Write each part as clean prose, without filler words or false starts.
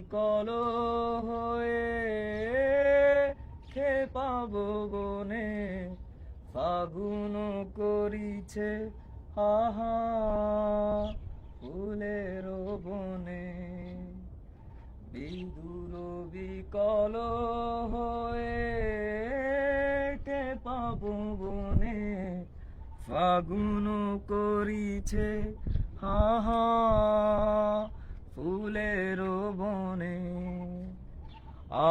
বিকল হয়ে খেপাব বনে ফাগুন করিছে হাহা ফুলের বনে বিদুর বিকল হয়ে খেপাব বনে ফাগুন করিছে হাহা ফুলের বনে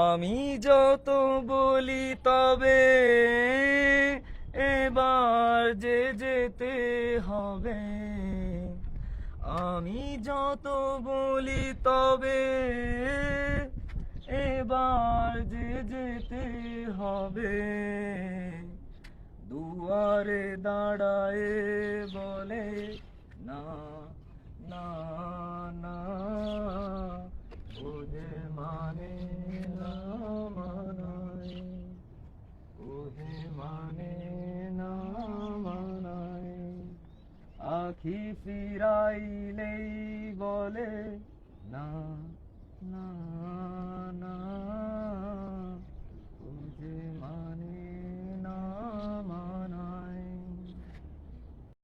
আমি যত বলি তবে এবার যে যেতে হবে আমি যত বলি তবে এবার যে যেতে হবে দুয়ারে দাঁড়ায় বলে না না না ওদের মানে না মানায় ওদের মানে না মানায় আখি ফিরাইলেই বলে না না